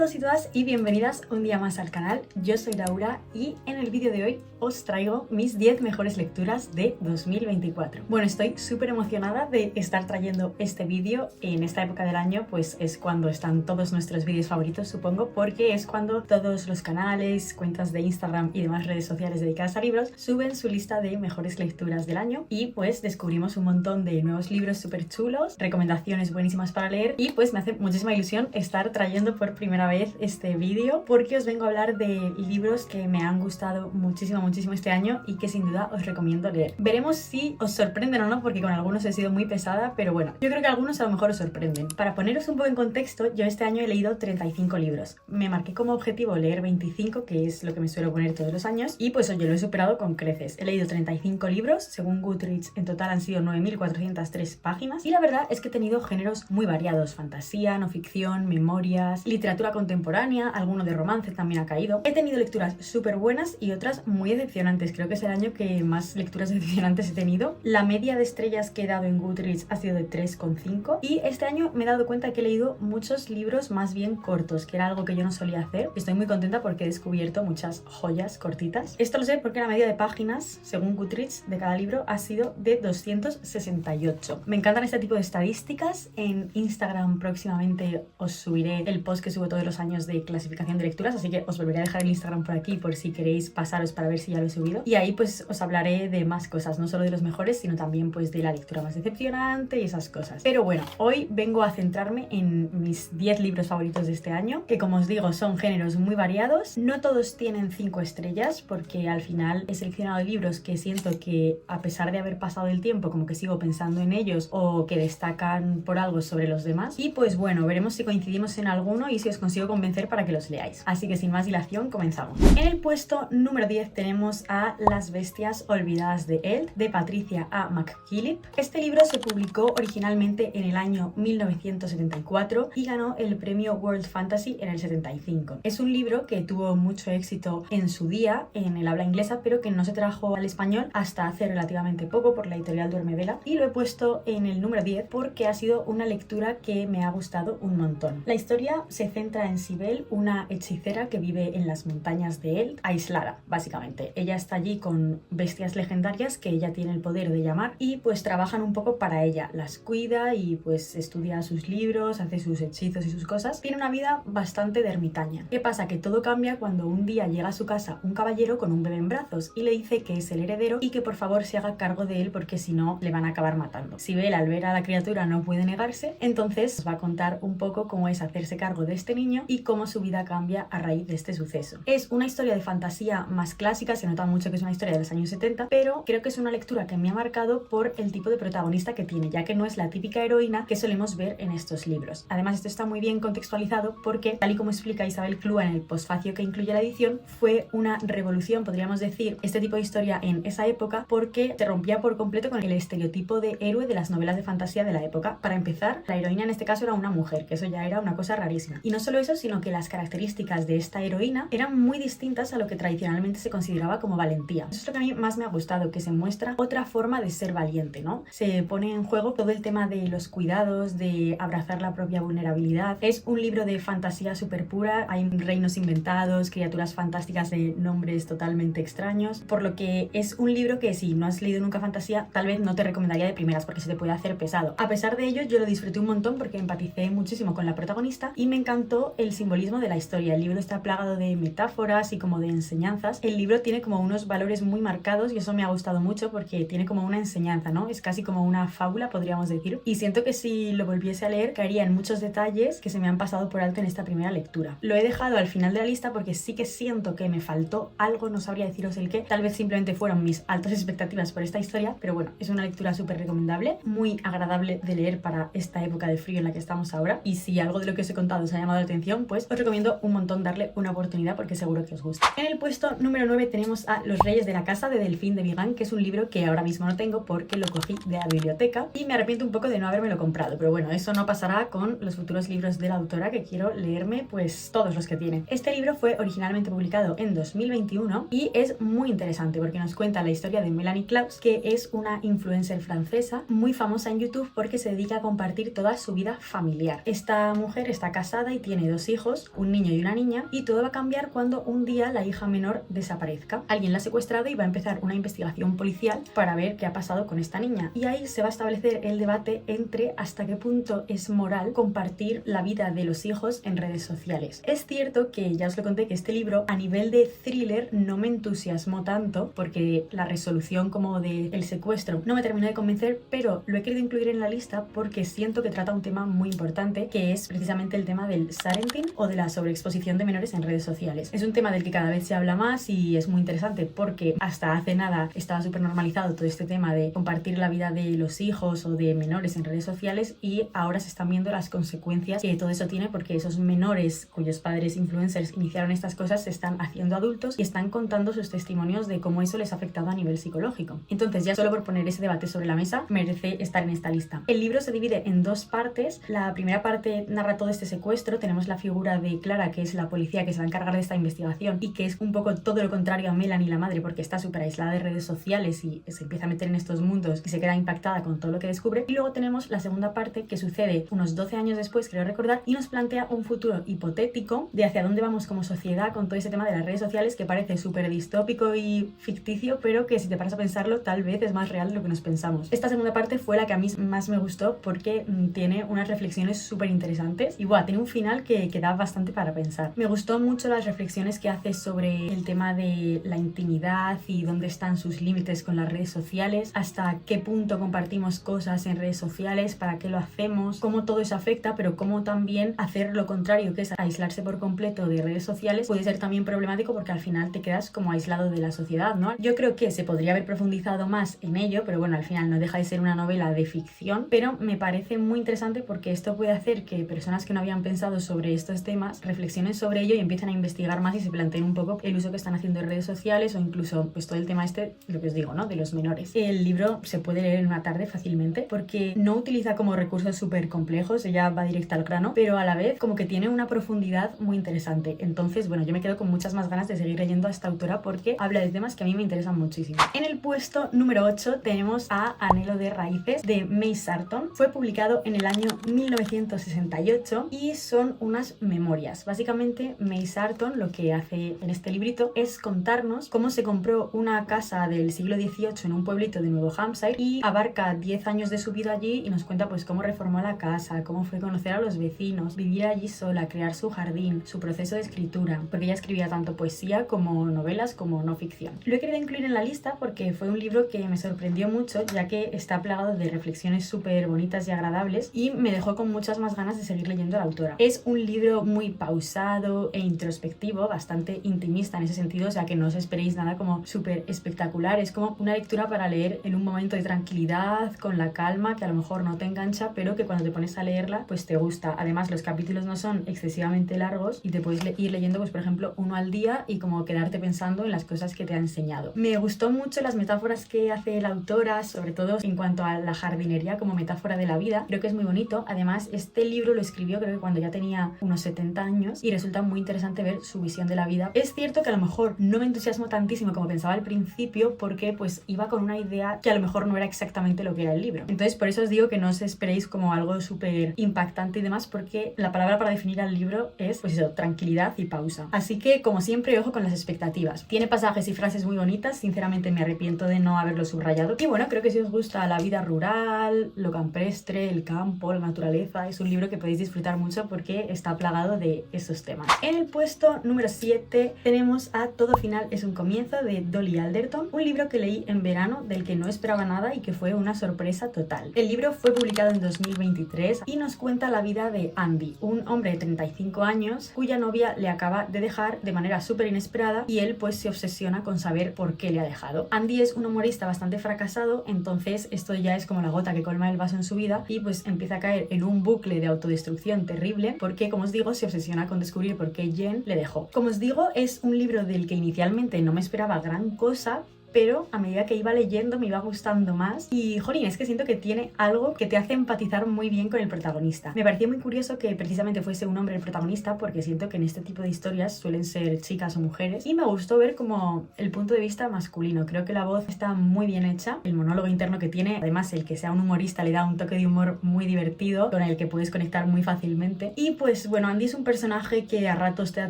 todos y todas y bienvenidas un día más al canal. Yo soy Laura y en el vídeo de hoy os traigo mis 10 mejores lecturas de 2024. Bueno, estoy súper emocionada de estar trayendo este vídeo en esta época del año, pues es cuando están todos nuestros vídeos favoritos, supongo, porque es cuando todos los canales, cuentas de Instagram y demás redes sociales dedicadas a libros suben su lista de mejores lecturas del año y pues descubrimos un montón de nuevos libros súper chulos, recomendaciones buenísimas para leer y pues me hace muchísima ilusión estar trayendo por primera vez este vídeo porque os vengo a hablar de libros que me han gustado muchísimo este año y que sin duda os recomiendo leer. Veremos si os sorprenden o no, porque con algunos he sido muy pesada, pero bueno, yo creo que algunos a lo mejor os sorprenden. Para poneros un poco en contexto, yo este año he leído 35 libros. Me marqué como objetivo leer 25, que es lo que me suelo poner todos los años, y pues oye, lo he superado con creces. He leído 35 libros, según Goodreads en total han sido 9.403 páginas, y la verdad es que he tenido géneros muy variados: fantasía, no ficción, memorias, literatura contemporánea, alguno de romance también ha caído. He tenido lecturas súper buenas y otras muy decepcionantes. Creo que es el año que más lecturas decepcionantes he tenido. La media de estrellas que he dado en Goodreads ha sido de 3,5 y este año me he dado cuenta que he leído muchos libros más bien cortos, que era algo que yo no solía hacer. Estoy muy contenta porque he descubierto muchas joyas cortitas. Esto lo sé porque la media de páginas, según Goodreads, de cada libro ha sido de 268. Me encantan este tipo de estadísticas. En Instagram próximamente os subiré el post que subo todos los años de clasificación de lecturas, así que os volveré a dejar el Instagram por aquí por si queréis pasaros para ver si ya lo he subido. Y ahí pues os hablaré de más cosas, no solo de los mejores, sino también pues de la lectura más decepcionante y esas cosas. Pero bueno, hoy vengo a centrarme en mis 10 libros favoritos de este año, que como os digo son géneros muy variados. No todos tienen 5 estrellas, porque al final he seleccionado libros que siento que a pesar de haber pasado el tiempo como que sigo pensando en ellos o que destacan por algo sobre los demás. Y pues bueno, veremos si coincidimos en alguno y si os consigo convencer para que los leáis. Así que sin más dilación, comenzamos. En el puesto número 10 tenemos a Las bestias olvidadas de Eld, de Patricia A. McKillip. Este libro se publicó originalmente en el año 1974 y ganó el premio World Fantasy en el 75. Es un libro que tuvo mucho éxito en su día en el habla inglesa, pero que no se trajo al español hasta hace relativamente poco por la editorial Duermevela, y lo he puesto en el número 10 porque ha sido una lectura que me ha gustado un montón. La historia se centra en Sibel, una hechicera que vive en las montañas de Eld, aislada, básicamente. Ella está allí con bestias legendarias que ella tiene el poder de llamar y pues trabajan un poco para ella, las cuida y pues estudia sus libros, hace sus hechizos y sus cosas. Tiene una vida bastante de ermitaña. ¿Qué pasa? Que todo cambia cuando un día llega a su casa un caballero con un bebé en brazos y le dice que es el heredero y que por favor se haga cargo de él porque si no le van a acabar matando. Sibel, al ver a la criatura, no puede negarse, entonces os va a contar un poco cómo es hacerse cargo de este niño y cómo su vida cambia a raíz de este suceso. Es una historia de fantasía más clásica, se nota mucho que es una historia de los años 70, pero creo que es una lectura que me ha marcado por el tipo de protagonista que tiene, ya que no es la típica heroína que solemos ver en estos libros. Además, esto está muy bien contextualizado porque, tal y como explica Isabel Clua en el posfacio que incluye la edición, fue una revolución, podríamos decir, este tipo de historia en esa época, porque se rompía por completo con el estereotipo de héroe de las novelas de fantasía de la época. Para empezar, la heroína en este caso era una mujer, que eso ya era una cosa rarísima. Y no solo eso, sino que las características de esta heroína eran muy distintas a lo que tradicionalmente se consideraba como valentía. Eso es lo que a mí más me ha gustado, que se muestra otra forma de ser valiente, ¿no? Se pone en juego todo el tema de los cuidados, de abrazar la propia vulnerabilidad. Es un libro de fantasía súper pura, hay reinos inventados, criaturas fantásticas de nombres totalmente extraños, por lo que es un libro que si no has leído nunca fantasía, tal vez no te recomendaría de primeras porque se te puede hacer pesado. A pesar de ello, yo lo disfruté un montón porque empaticé muchísimo con la protagonista y me encantó el simbolismo de la historia. El libro está plagado de metáforas y como de enseñanzas. El libro tiene como unos valores muy marcados y eso me ha gustado mucho porque tiene como una enseñanza, ¿no? Es casi como una fábula, podríamos decir, y siento que si lo volviese a leer caería en muchos detalles que se me han pasado por alto en esta primera lectura. Lo he dejado al final de la lista porque sí que siento que me faltó algo, no sabría deciros el qué, tal vez simplemente fueron mis altas expectativas por esta historia, pero bueno, es una lectura súper recomendable, muy agradable de leer para esta época de frío en la que estamos ahora, y si algo de lo que os he contado os ha llamado la atención, pues os recomiendo un montón darle una oportunidad porque seguro que os gusta. En el puesto número 9 tenemos a Los Reyes de la Casa de Delfín de Vigan, que es un libro que ahora mismo no tengo porque lo cogí de la biblioteca y me arrepiento un poco de no habérmelo comprado, pero bueno, eso no pasará con los futuros libros de la autora, que quiero leerme pues todos los que tiene. Este libro fue originalmente publicado en 2021 y es muy interesante porque nos cuenta la historia de Melanie Klaus, que es una influencer francesa muy famosa en YouTube porque se dedica a compartir toda su vida familiar. Esta mujer está casada y tiene 2 hijos, un niño y una niña, y todo va a cambiar cuando un día la hija menor desaparezca. Alguien la ha secuestrado y va a empezar una investigación policial para ver qué ha pasado con esta niña. Y ahí se va a establecer el debate entre hasta qué punto es moral compartir la vida de los hijos en redes sociales. Es cierto que ya os lo conté que este libro a nivel de thriller no me entusiasmó tanto porque la resolución como del secuestro no me terminó de convencer, pero lo he querido incluir en la lista porque siento que trata un tema muy importante, que es precisamente el tema del parenting o de la sobreexposición de menores en redes sociales. Es un tema del que cada vez se habla más y es muy interesante porque hasta hace nada estaba súper normalizado todo este tema de compartir la vida de los hijos o de menores en redes sociales, y ahora se están viendo las consecuencias que todo eso tiene, porque esos menores cuyos padres influencers iniciaron estas cosas se están haciendo adultos y están contando sus testimonios de cómo eso les ha afectado a nivel psicológico. Entonces, ya solo por poner ese debate sobre la mesa merece estar en esta lista. El libro se divide en 2 partes. La primera parte narra todo este secuestro. Tenemos la figura de Clara, que es la policía que se va a encargar de esta investigación y que es un poco todo lo contrario a Melanie, la madre, porque está súper aislada de redes sociales y se empieza a meter en estos mundos y se queda impactada con todo lo que descubre. Y luego tenemos la segunda parte, que sucede unos 12 años después, creo recordar, y nos plantea un futuro hipotético de hacia dónde vamos como sociedad con todo ese tema de las redes sociales, que parece súper distópico y ficticio, pero que si te paras a pensarlo tal vez es más real de lo que nos pensamos. Esta segunda parte fue la que a mí más me gustó porque tiene unas reflexiones súper interesantes y tiene un final que da bastante para pensar. Me gustó mucho las reflexiones que hace sobre el tema de la intimidad y dónde están sus límites con las redes sociales, hasta qué punto compartimos cosas en redes sociales, para qué lo hacemos, cómo todo eso afecta, pero cómo también hacer lo contrario, que es aislarse por completo de redes sociales, puede ser también problemático porque al final te quedas como aislado de la sociedad, ¿no? Yo creo que se podría haber profundizado más en ello, pero bueno, al final no deja de ser una novela de ficción, pero me parece muy interesante porque esto puede hacer que personas que no habían pensado sobre estos temas reflexionen sobre ello y empiecen a investigar más y se planteen un poco el uso que están haciendo de redes sociales, o incluso pues todo el tema lo que os digo, ¿no? De los menores. El libro se puede leer en una tarde fácilmente porque no utiliza como recursos súper complejos, ella va directa al grano, pero a la vez como que tiene una profundidad muy interesante. Entonces, bueno, yo me quedo con muchas más ganas de seguir leyendo a esta autora porque habla de temas que a mí me interesan muchísimo. En el puesto número 8 tenemos a Anhelo de Raíces, de May Sarton. Fue publicado en el año 1968 y son unas memorias. Básicamente, May Sarton lo que hace en este librito es contarnos cómo se compró una casa del siglo XVIII en un pueblito de Nuevo Hampshire y abarca 10 años de su vida allí y nos cuenta pues cómo reformó la casa, cómo fue conocer a los vecinos, vivir allí sola, crear su jardín, su proceso de escritura, porque ella escribía tanto poesía como novelas como no ficción. Lo he querido incluir en la lista porque fue un libro que me sorprendió mucho, ya que está plagado de reflexiones súper bonitas y agradables y me dejó con muchas más ganas de seguir leyendo a la autora. Es un libro muy pausado e introspectivo, bastante intimista en ese sentido, o sea que no os esperéis nada como súper espectacular, es como una lectura para leer en un momento de tranquilidad, con la calma, que a lo mejor no te engancha, pero que cuando te pones a leerla pues te gusta. Además, los capítulos no son excesivamente largos y te puedes ir leyendo pues por ejemplo uno al día y como quedarte pensando en las cosas que te ha enseñado. Me gustó mucho las metáforas que hace la autora, sobre todo en cuanto a la jardinería como metáfora de la vida. Creo que es muy bonito. Además, este libro lo escribió creo que cuando ya tenía unos 70 años y resulta muy interesante ver su visión de la vida. Es cierto que a lo mejor no me entusiasmó tantísimo como pensaba al principio porque pues iba con una idea que a lo mejor no era exactamente lo que era el libro. Entonces por eso os digo que no os esperéis como algo súper impactante y demás, porque la palabra para definir al libro es pues eso, tranquilidad y pausa. Así que como siempre, ojo con las expectativas. Tiene pasajes y frases muy bonitas, sinceramente me arrepiento de no haberlo subrayado. Y bueno, creo que si os gusta la vida rural, lo campestre, el campo, la naturaleza, es un libro que podéis disfrutar mucho porque está plagado de esos temas. En el puesto número 7 tenemos a Todo final es un comienzo, de Dolly Alderton, un libro que leí en verano del que no esperaba nada y que fue una sorpresa total. El libro fue publicado en 2023 y nos cuenta la vida de Andy, un hombre de 35 años cuya novia le acaba de dejar de manera súper inesperada y él pues se obsesiona con saber por qué le ha dejado. Andy es un humorista bastante fracasado, entonces esto ya es como la gota que colma el vaso en su vida y pues empieza a caer en un bucle de autodestrucción terrible porque, como os digo, se obsesiona con descubrir por qué Jen le dejó. Como os digo, es un libro del que inicialmente no me esperaba gran cosa, pero a medida que iba leyendo me iba gustando más y, jolín, es que siento que tiene algo que te hace empatizar muy bien con el protagonista. Me pareció muy curioso que precisamente fuese un hombre el protagonista, porque siento que en este tipo de historias suelen ser chicas o mujeres, y me gustó ver como el punto de vista masculino. Creo que la voz está muy bien hecha, el monólogo interno que tiene, además el que sea un humorista le da un toque de humor muy divertido con el que puedes conectar muy fácilmente. Y pues bueno, Andy es un personaje que a ratos te da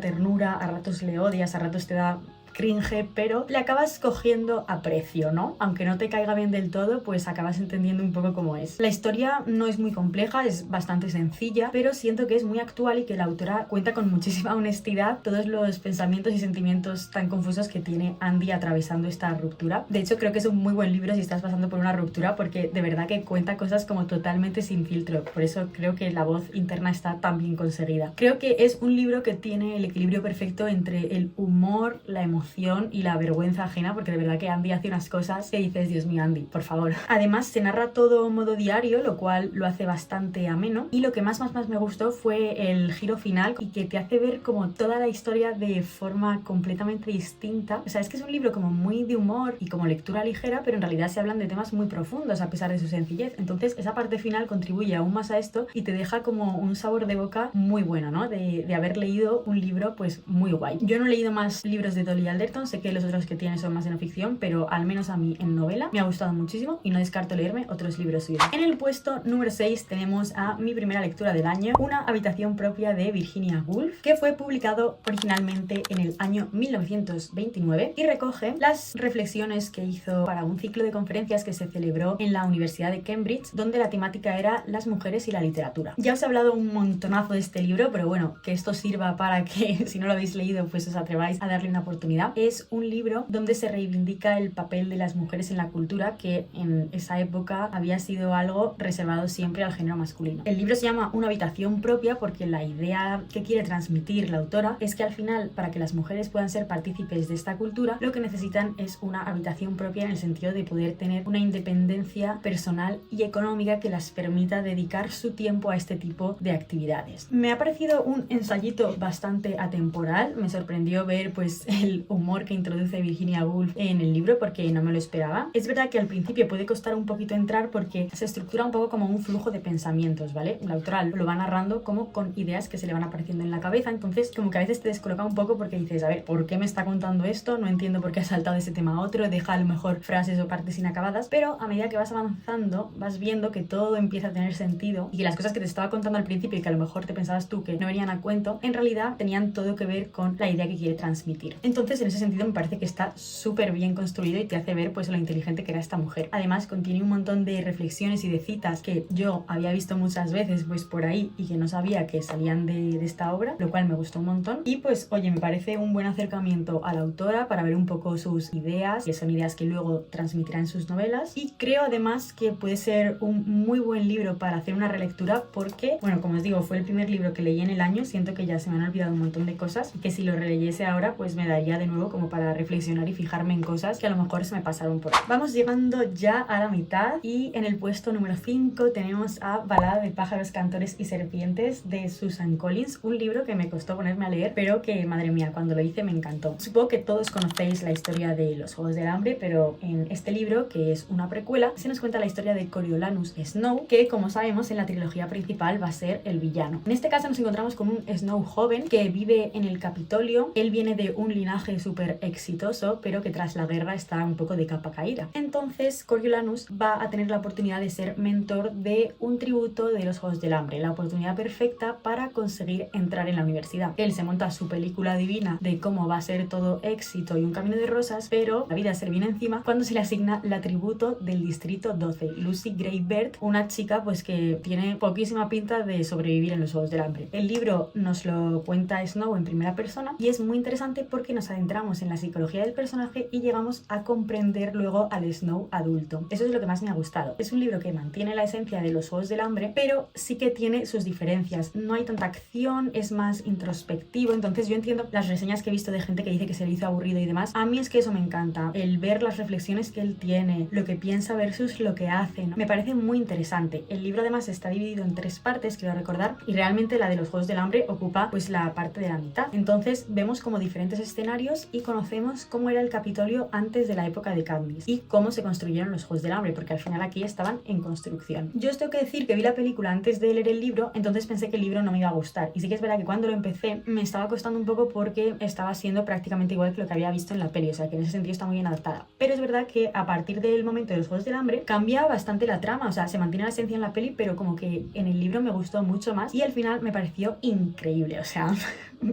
ternura, a ratos le odias, a ratos te da cringe, pero le acabas cogiendo aprecio, ¿no? Aunque no te caiga bien del todo, pues acabas entendiendo un poco cómo es. La historia no es muy compleja, es bastante sencilla, pero siento que es muy actual y que la autora cuenta con muchísima honestidad todos los pensamientos y sentimientos tan confusos que tiene Andy atravesando esta ruptura. De hecho, creo que es un muy buen libro si estás pasando por una ruptura, porque de verdad que cuenta cosas como totalmente sin filtro. Por eso creo que la voz interna está tan bien conseguida. Creo que es un libro que tiene el equilibrio perfecto entre el humor, la emoción y la vergüenza ajena, porque de verdad que Andy hace unas cosas que dices, Dios mío, Andy, por favor. Además se narra todo modo diario, lo cual lo hace bastante ameno, y lo que más me gustó fue el giro final y que te hace ver como toda la historia de forma completamente distinta. O sea, es que es un libro como muy de humor y como lectura ligera, pero en realidad se hablan de temas muy profundos a pesar de su sencillez. Entonces esa parte final contribuye aún más a esto y te deja como un sabor de boca muy bueno, ¿no? De haber leído un libro pues muy guay. Yo no he leído más libros de Dolly Alderton, sé que los otros que tiene son más de no ficción, pero al menos a mí en novela me ha gustado muchísimo y no descarto leerme otros libros suyos. En el puesto número 6 tenemos a mi primera lectura del año, Una habitación propia de Virginia Woolf, que fue publicado originalmente en el año 1929 y recoge las reflexiones que hizo para un ciclo de conferencias que se celebró en la Universidad de Cambridge, donde la temática era las mujeres y la literatura. Ya os he hablado un montonazo de este libro, pero bueno, que esto sirva para que si no lo habéis leído pues os atreváis a darle una oportunidad. Es un libro donde se reivindica el papel de las mujeres en la cultura, que en esa época había sido algo reservado siempre al género masculino. El libro se llama Una habitación propia porque la idea que quiere transmitir la autora es que al final, para que las mujeres puedan ser partícipes de esta cultura, lo que necesitan es una habitación propia en el sentido de poder tener una independencia personal y económica que las permita dedicar su tiempo a este tipo de actividades. Me ha parecido un ensayito bastante atemporal, me sorprendió ver pues el humor que introduce Virginia Woolf en el libro porque no me lo esperaba. Es verdad que al principio puede costar un poquito entrar porque se estructura un poco como un flujo de pensamientos, ¿vale? La autora lo va narrando como con ideas que se le van apareciendo en la cabeza, entonces como que a veces te descoloca un poco porque dices, a ver, ¿por qué me está contando esto? No entiendo por qué ha saltado de ese tema a otro, deja a lo mejor frases o partes inacabadas, pero a medida que vas avanzando vas viendo que todo empieza a tener sentido y que las cosas que te estaba contando al principio y que a lo mejor te pensabas tú que no venían a cuento, en realidad tenían todo que ver con la idea que quiere transmitir. Entonces en ese sentido me parece que está súper bien construido y te hace ver pues lo inteligente que era esta mujer. Además contiene un montón de reflexiones y de citas que yo había visto muchas veces pues por ahí y que no sabía que salían de esta obra, lo cual me gustó un montón. Y pues oye, me parece un buen acercamiento a la autora para ver un poco sus ideas, que son ideas que luego transmitirá en sus novelas, y creo además que puede ser un muy buen libro para hacer una relectura porque, bueno, como os digo, fue el primer libro que leí en el año, siento que ya se me han olvidado un montón de cosas y que si lo releyese ahora pues me daría de nuevo como para reflexionar y fijarme en cosas que a lo mejor se me pasaron por ahí. Vamos llegando ya a la mitad y en el puesto número 5 tenemos a Balada de pájaros, cantores y serpientes de Susan Collins, un libro que me costó ponerme a leer, pero que, madre mía, cuando lo hice me encantó. Supongo que todos conocéis la historia de los Juegos del Hambre, pero en este libro, que es una precuela, se nos cuenta la historia de Coriolanus Snow, que como sabemos en la trilogía principal va a ser el villano. En este caso nos encontramos con un Snow joven que vive en el Capitolio. Él viene de un linaje súper exitoso, pero que tras la guerra está un poco de capa caída. Entonces Coriolanus va a tener la oportunidad de ser mentor de un tributo de los Juegos del Hambre, la oportunidad perfecta para conseguir entrar en la universidad. Él se monta su película divina de cómo va a ser todo éxito y un camino de rosas, pero la vida se le viene encima cuando se le asigna la tributo del distrito 12, Lucy Gray Baird, una chica pues que tiene poquísima pinta de sobrevivir en los Juegos del Hambre. El libro nos lo cuenta Snow en primera persona y es muy interesante porque nos adentramos en la psicología del personaje y llegamos a comprender luego al Snow adulto. Eso es lo que más me ha gustado. Es un libro que mantiene la esencia de los Juegos del Hambre, pero sí que tiene sus diferencias. No hay tanta acción, es más introspectivo, entonces yo entiendo las reseñas que he visto de gente que dice que se le hizo aburrido y demás. A mí es que eso me encanta, el ver las reflexiones que él tiene, lo que piensa versus lo que hace, ¿no? Me parece muy interesante. El libro además está dividido en 3 partes, quiero recordar, y realmente la de los Juegos del Hambre ocupa pues la parte de la mitad. Entonces vemos como diferentes escenarios libros y conocemos cómo era el Capitolio antes de la época de Katniss y cómo se construyeron los Juegos del Hambre, porque al final aquí estaban en construcción. Yo os tengo que decir que vi la película antes de leer el libro, entonces pensé que el libro no me iba a gustar. Y sí que es verdad que cuando lo empecé me estaba costando un poco porque estaba siendo prácticamente igual que lo que había visto en la peli, o sea que en ese sentido está muy bien adaptada. Pero es verdad que a partir del momento de los Juegos del Hambre cambia bastante la trama, o sea, se mantiene la esencia en la peli, pero como que en el libro me gustó mucho más y al final me pareció increíble, o sea...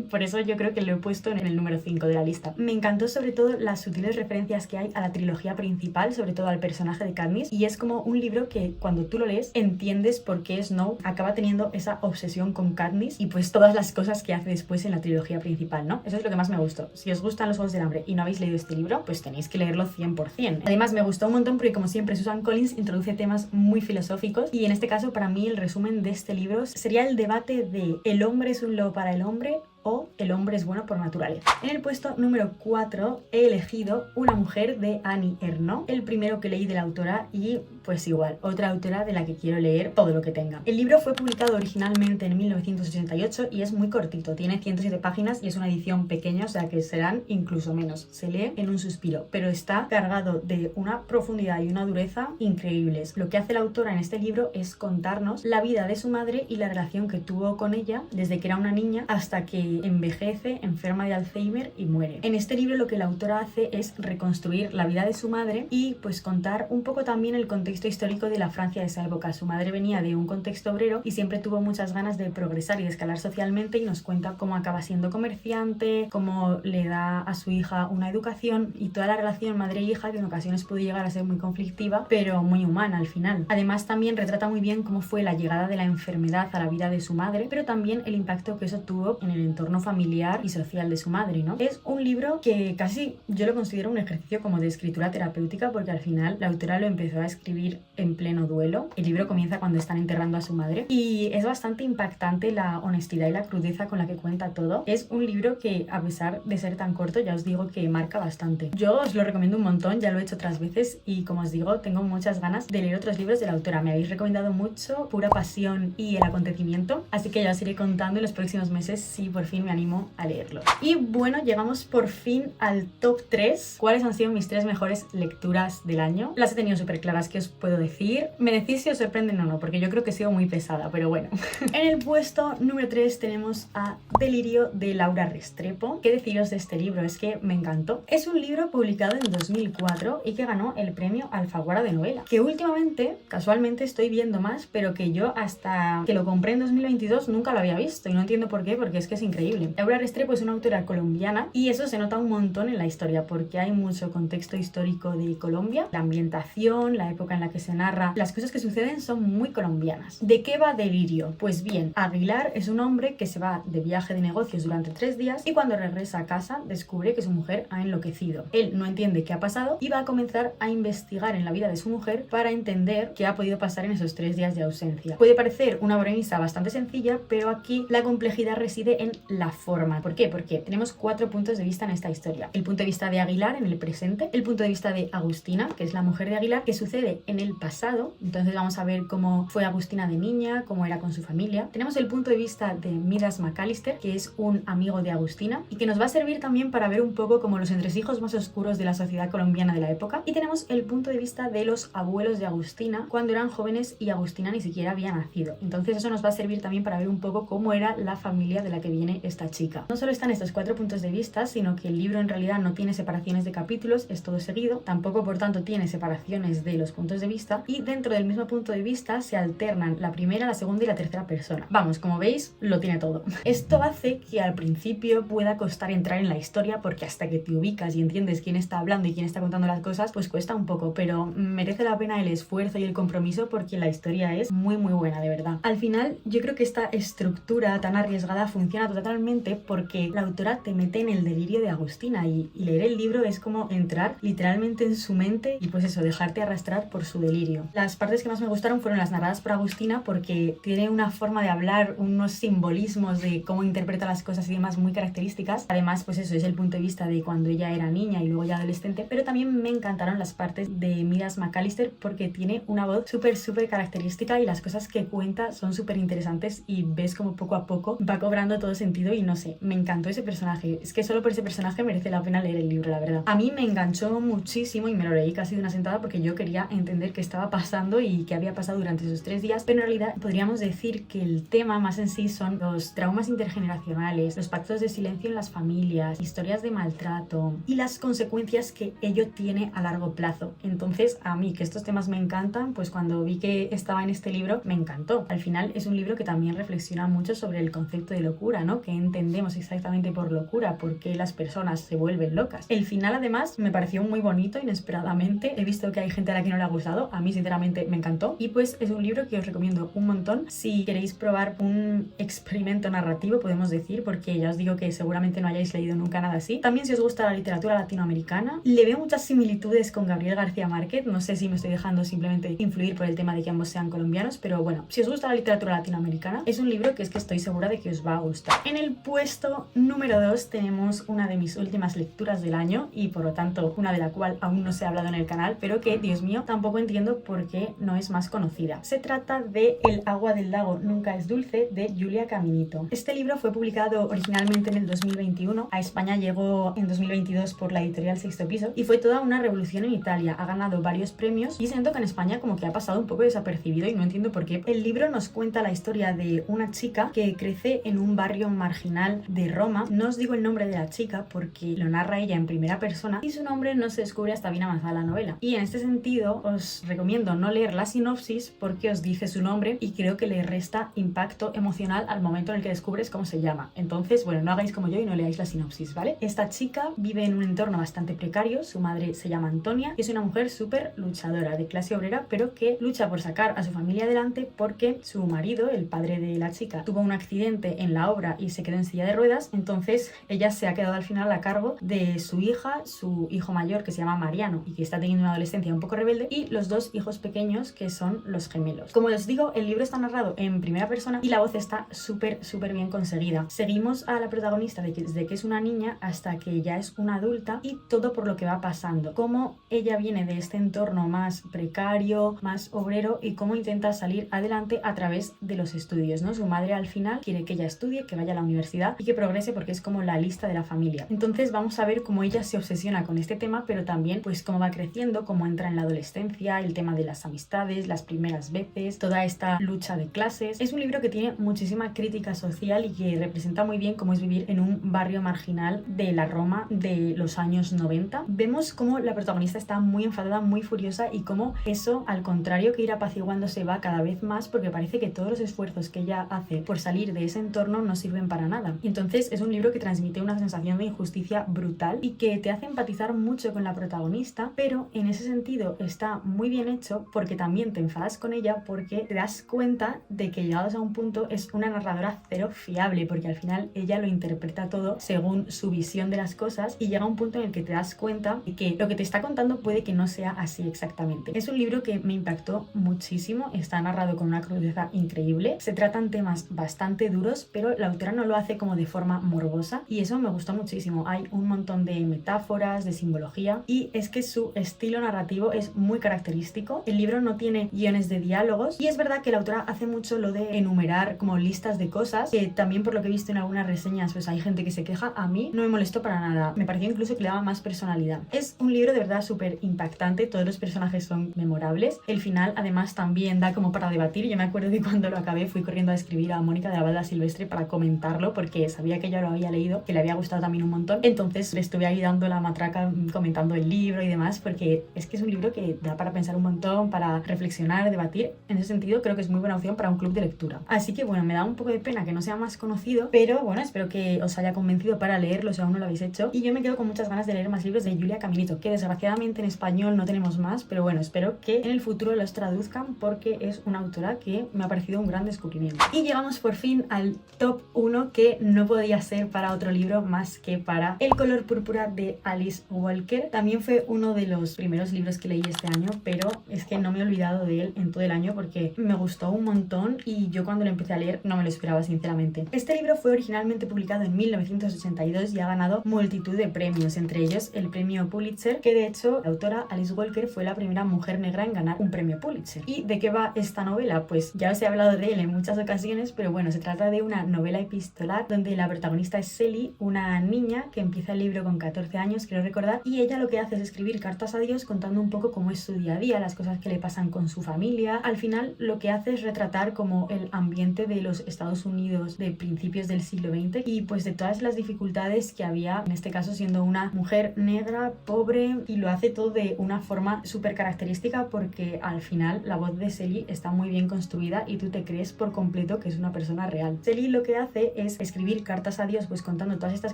Por eso yo creo que lo he puesto en el número 5 de la lista. Me encantó sobre todo las sutiles referencias que hay a la trilogía principal, sobre todo al personaje de Katniss, y es como un libro que cuando tú lo lees entiendes por qué Snow acaba teniendo esa obsesión con Katniss y pues todas las cosas que hace después en la trilogía principal, ¿no? Eso es lo que más me gustó. Si os gustan los Juegos del Hambre y no habéis leído este libro, pues tenéis que leerlo 100%. Además me gustó un montón porque como siempre Susan Collins introduce temas muy filosóficos y en este caso para mí el resumen de este libro sería el debate de ¿el hombre es un lobo para el hombre o el hombre es bueno por naturaleza? En el puesto número 4 he elegido Una mujer de Annie Ernaux, el primero que leí de la autora y pues igual, otra autora de la que quiero leer todo lo que tenga. El libro fue publicado originalmente en 1988 y es muy cortito, tiene 107 páginas y es una edición pequeña, o sea que serán incluso menos, se lee en un suspiro, pero está cargado de una profundidad y una dureza increíbles. Lo que hace la autora en este libro es contarnos la vida de su madre y la relación que tuvo con ella desde que era una niña hasta que envejece, enferma de Alzheimer y muere. En este libro lo que la autora hace es reconstruir la vida de su madre y pues contar un poco también el contexto histórico de la Francia de esa época. Su madre venía de un contexto obrero y siempre tuvo muchas ganas de progresar y de escalar socialmente y nos cuenta cómo acaba siendo comerciante, cómo le da a su hija una educación y toda la relación madre-hija que en ocasiones puede llegar a ser muy conflictiva pero muy humana al final. Además también retrata muy bien cómo fue la llegada de la enfermedad a la vida de su madre, pero también el impacto que eso tuvo en el entorno familiar y social de su madre, ¿no? Es un libro que casi yo lo considero un ejercicio como de escritura terapéutica porque al final la autora lo empezó a escribir en pleno duelo. El libro comienza cuando están enterrando a su madre y es bastante impactante la honestidad y la crudeza con la que cuenta todo. Es un libro que a pesar de ser tan corto ya os digo que marca bastante. Yo os lo recomiendo un montón, ya lo he hecho otras veces y como os digo tengo muchas ganas de leer otros libros de la autora. Me habéis recomendado mucho Pura Pasión y El Acontecimiento, así que ya os iré contando en los próximos meses si por fin me animo a leerlo. Y bueno, llegamos por fin al top 3. ¿Cuáles han sido mis 3 mejores lecturas del año? Las he tenido súper claras, ¿qué os puedo decir? Me decís si os sorprenden o no, porque yo creo que he sido muy pesada, pero bueno. En el puesto número 3 tenemos a Delirio de Laura Restrepo. ¿Qué deciros de este libro? Es que me encantó. Es un libro publicado en 2004 y que ganó el premio Alfaguara de novela, que últimamente, casualmente, estoy viendo más, pero que yo hasta que lo compré en 2022 nunca lo había visto y no entiendo por qué, porque es que es increíble. Laura Restrepo es una autora colombiana y eso se nota un montón en la historia porque hay mucho contexto histórico de Colombia, la ambientación, la época en la que se narra, las cosas que suceden son muy colombianas. ¿De qué va Delirio? Pues bien, Aguilar es un hombre que se va de viaje de negocios durante 3 días y cuando regresa a casa descubre que su mujer ha enloquecido. Él no entiende qué ha pasado y va a comenzar a investigar en la vida de su mujer para entender qué ha podido pasar en esos 3 días de ausencia. Puede parecer una premisa bastante sencilla, pero aquí la complejidad reside en la forma. ¿Por qué? Porque tenemos 4 puntos de vista en esta historia. El punto de vista de Aguilar en el presente, el punto de vista de Agustina, que es la mujer de Aguilar, que sucede en el pasado. Entonces vamos a ver cómo fue Agustina de niña, cómo era con su familia. Tenemos el punto de vista de Midas McAllister, que es un amigo de Agustina y que nos va a servir también para ver un poco como los entresijos más oscuros de la sociedad colombiana de la época. Y tenemos el punto de vista de los abuelos de Agustina cuando eran jóvenes y Agustina ni siquiera había nacido. Entonces eso nos va a servir también para ver un poco cómo era la familia de la que viene esta chica. No solo están estos 4 puntos de vista, sino que el libro en realidad no tiene separaciones de capítulos, es todo seguido, tampoco por tanto tiene separaciones de los puntos de vista y dentro del mismo punto de vista se alternan la primera, la segunda y la tercera persona. Vamos, como veis, lo tiene todo. Esto hace que al principio pueda costar entrar en la historia porque hasta que te ubicas y entiendes quién está hablando y quién está contando las cosas, pues cuesta un poco, pero merece la pena el esfuerzo y el compromiso porque la historia es muy muy buena, de verdad. Al final, yo creo que esta estructura tan arriesgada funciona totalmente porque la autora te mete en el delirio de Agustina y leer el libro es como entrar literalmente en su mente y pues eso, dejarte arrastrar por su delirio. Las partes que más me gustaron fueron las narradas por Agustina porque tiene una forma de hablar, unos simbolismos de cómo interpreta las cosas y demás muy características. Además, pues eso es el punto de vista de cuando ella era niña y luego ya adolescente, pero también me encantaron las partes de Midas McAllister porque tiene una voz súper característica y las cosas que cuenta son súper interesantes y ves como poco a poco va cobrando todo sentido sentido y no sé, me encantó ese personaje. Es que solo por ese personaje merece la pena leer el libro, la verdad. A mí me enganchó muchísimo y me lo leí casi de una sentada porque yo quería entender qué estaba pasando y qué había pasado durante esos 3 días, pero en realidad podríamos decir que el tema más en sí son los traumas intergeneracionales, los pactos de silencio en las familias, historias de maltrato y las consecuencias que ello tiene a largo plazo. Entonces, a mí que estos temas me encantan, pues cuando vi que estaba en este libro me encantó. Al final es un libro que también reflexiona mucho sobre el concepto de locura, ¿no? ¿Qué entendemos exactamente por locura? ¿Por qué las personas se vuelven locas? El final además me pareció muy bonito inesperadamente. He visto que hay gente a la que no le ha gustado, a mí sinceramente me encantó y pues es un libro que os recomiendo un montón si queréis probar un experimento narrativo, podemos decir, porque ya os digo que seguramente no hayáis leído nunca nada así. También si os gusta la literatura latinoamericana, le veo muchas similitudes con Gabriel García Márquez. No sé si me estoy dejando simplemente influir por el tema de que ambos sean colombianos, pero bueno, si os gusta la literatura latinoamericana, es un libro que es que estoy segura de que os va a gustar. En el puesto número 2 tenemos una de mis últimas lecturas del año y por lo tanto una de la cual aún no se ha hablado en el canal, pero que, Dios mío, tampoco entiendo por qué no es más conocida. Se trata de El agua del lago nunca es dulce, de Julia Caminito. Este libro fue publicado originalmente en el 2021, a España llegó en 2022 por la editorial Sexto Piso y fue toda una revolución en Italia. Ha ganado varios premios y siento que en España como que ha pasado un poco desapercibido y no entiendo por qué. El libro nos cuenta la historia de una chica que crece en un barrio marginal de Roma. No os digo el nombre de la chica porque lo narra ella en primera persona y su nombre no se descubre hasta bien avanzada la novela. Y en este sentido os recomiendo no leer la sinopsis porque os dice su nombre y creo que le resta impacto emocional al momento en el que descubres cómo se llama. Entonces, bueno, no hagáis como yo y no leáis la sinopsis, ¿vale? Esta chica vive en un entorno bastante precario, su madre se llama Antonia y es una mujer súper luchadora, de clase obrera, pero que lucha por sacar a su familia adelante porque su marido, el padre de la chica, tuvo un accidente en la obra y se quedó en silla de ruedas, entonces ella se ha quedado al final a cargo de su hija, su hijo mayor que se llama Mariano y que está teniendo una adolescencia un poco rebelde, y los 2 hijos pequeños que son los gemelos. Como os digo, el libro está narrado en primera persona y la voz está súper bien conseguida. Seguimos a la protagonista desde que es una niña hasta que ya es una adulta y todo por lo que va pasando. Cómo ella viene de este entorno más precario, más obrero y cómo intenta salir adelante a través de los estudios, ¿no? Su madre al final quiere que ella estudie, que vaya a la universidad y que progrese porque es como la lista de la familia. Entonces vamos a ver cómo ella se obsesiona con este tema, pero también pues cómo va creciendo, cómo entra en la adolescencia, el tema de las amistades, las primeras veces, toda esta lucha de clases. Es un libro que tiene muchísima crítica social y que representa muy bien cómo es vivir en un barrio marginal de la Roma de los años 90. Vemos cómo la protagonista está muy enfadada, muy furiosa y cómo eso, al contrario que ir apaciguándose, va cada vez más porque parece que todos los esfuerzos que ella hace por salir de ese entorno no sirven para nada. Y entonces es un libro que transmite una sensación de injusticia brutal y que te hace empatizar mucho con la protagonista, pero en ese sentido está muy bien hecho porque también te enfadas con ella porque te das cuenta de que llegados a un punto es una narradora cero fiable, porque al final ella lo interpreta todo según su visión de las cosas y llega un punto en el que te das cuenta de que lo que te está contando puede que no sea así exactamente. Es un libro que me impactó muchísimo, está narrado con una crudeza increíble, se tratan temas bastante duros, pero la autora no lo hace como de forma morbosa y eso me gustó muchísimo. Hay un montón de metáforas, de simbología y es que su estilo narrativo es muy característico. El libro no tiene guiones de diálogos y es verdad que la autora hace mucho lo de enumerar como listas de cosas, que también por lo que he visto en algunas reseñas pues hay gente que se queja. A mí no me molestó para nada, me pareció incluso que le daba más personalidad. Es un libro de verdad súper impactante, todos los personajes son memorables, el final además también da como para debatir. Yo me acuerdo de cuando lo acabé fui corriendo a escribir a Mónica de la Balda Silvestre para comentarlo porque sabía que ella lo había leído, que le había gustado también un montón, entonces le estuve ahí dando la matraca comentando el libro y demás porque es que es un libro que da para pensar un montón, para reflexionar, debatir. En ese sentido creo que es muy buena opción para un club de lectura. Así que bueno, me da un poco de pena que no sea más conocido, pero bueno, espero que os haya convencido para leerlo si aún no lo habéis hecho. Y yo me quedo con muchas ganas de leer más libros de Julia Caminito, que desgraciadamente en español no tenemos más, pero bueno, espero que en el futuro los traduzcan porque es una autora que me ha parecido un gran descubrimiento. Y llegamos por fin al top 1, que no podía ser para otro libro más que para El color púrpura de Alice Walker. También fue uno de los primeros libros que leí este año, pero es que no me he olvidado de él en todo el año porque me gustó un montón y yo cuando lo empecé a leer no me lo esperaba sinceramente. Este libro fue originalmente publicado en 1982 y ha ganado multitud de premios, entre ellos el premio Pulitzer, que de hecho la autora Alice Walker fue la primera mujer negra en ganar un premio Pulitzer. ¿Y de qué va esta novela? Pues ya os he hablado de él en muchas ocasiones, pero bueno, se trata de una novela episódica epistolar donde la protagonista es Sally, una niña que empieza el libro con 14 años, creo recordar, y ella lo que hace es escribir cartas a Dios contando un poco cómo es su día a día, las cosas que le pasan con su familia. Al final lo que hace es retratar como el ambiente de los Estados Unidos de principios del siglo XX y pues de todas las dificultades que había, en este caso siendo una mujer negra, pobre, y lo hace todo de una forma súper característica porque al final la voz de Sally está muy bien construida y tú te crees por completo que es una persona real. Sally lo que hace es escribir cartas a Dios pues contando todas estas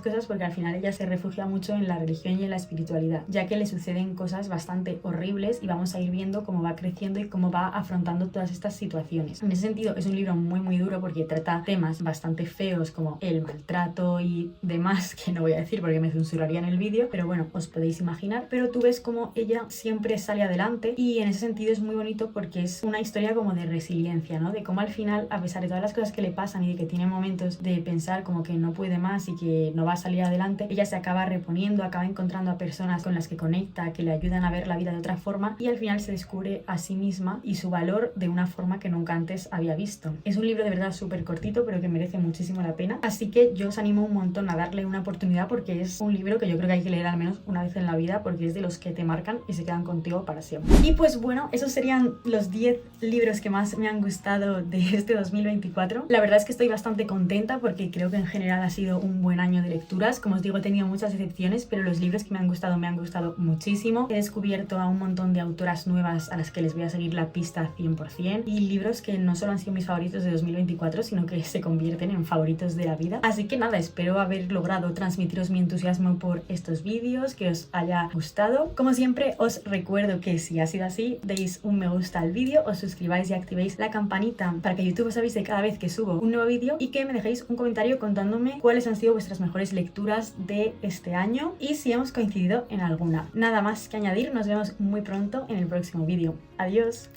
cosas porque al final ella se refugia mucho en la religión y en la espiritualidad, ya que le suceden cosas bastante horribles y vamos a ir viendo cómo va creciendo y cómo va afrontando todas estas situaciones. En ese sentido es un libro muy duro porque trata temas bastante feos como el maltrato y demás que no voy a decir porque me censuraría en el vídeo, pero bueno, os podéis imaginar. Pero tú ves cómo ella siempre sale adelante y en ese sentido es muy bonito porque es una historia como de resiliencia, ¿no? De cómo al final, a pesar de todas las cosas que le pasan y de que tiene momentos de pensar como que no puede más y que no va a salir adelante, ella se acaba reponiendo, acaba encontrando a personas con las que conecta, que le ayudan a ver la vida de otra forma y al final se descubre a sí misma y su valor de una forma que nunca antes había visto. Es un libro de verdad súper cortito pero que merece muchísimo la pena, así que yo os animo un montón a darle una oportunidad porque es un libro que yo creo que hay que leer al menos una vez en la vida porque es de los que te marcan y se quedan contigo para siempre. Y pues bueno, esos serían los 10 libros que más me han gustado de este 2024. La verdad es que estoy bastante contenta porque creo que en general ha sido un buen año de lecturas. Como os digo, he tenido muchas excepciones, pero los libros que me han gustado muchísimo. He descubierto a un montón de autoras nuevas a las que les voy a seguir la pista 100% y libros que no solo han sido mis favoritos de 2024, sino que se convierten en favoritos de la vida. Así que nada, espero haber logrado transmitiros mi entusiasmo por estos vídeos, que os haya gustado. Como siempre, os recuerdo que si ha sido así, deis un me gusta al vídeo, os suscribáis y activéis la campanita para que YouTube os avise cada vez que subo un nuevo vídeo y que me dejéis un comentario contándome cuáles han sido vuestras mejores lecturas de este año y si hemos coincidido en alguna. Nada más que añadir, nos vemos muy pronto en el próximo vídeo. Adiós.